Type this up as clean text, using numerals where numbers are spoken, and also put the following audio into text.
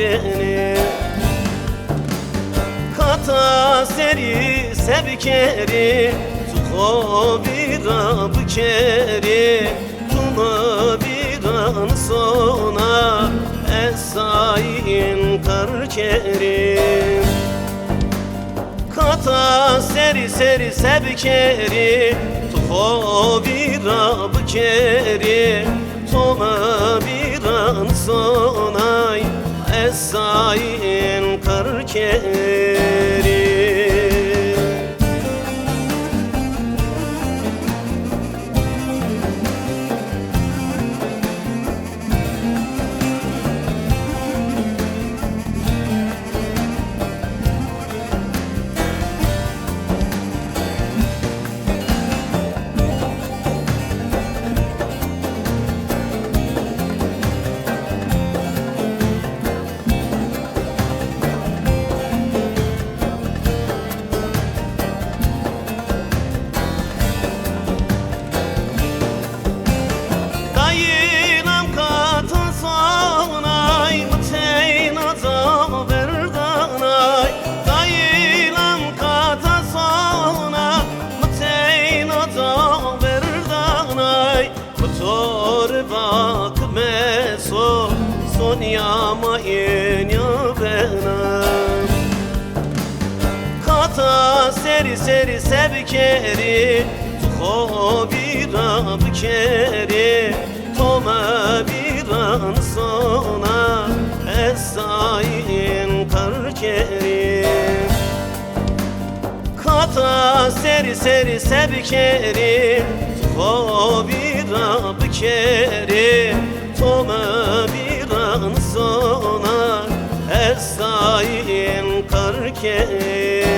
keni Kata seri sebkeri Tuho bira bükeri Tuma biran sona Esayin kar kerim Kata seri seri sebkeri Tuho bira bükeri Toma biran sonay Esayin kar kerim Sonyama enya benam Kata seri seri sebkeri Tuho bira bükeri Toma biran sona Esayin kar kerim Kata seri seri sebkeri Tuho bira bükeri Toma biran sona Esayin kar kerim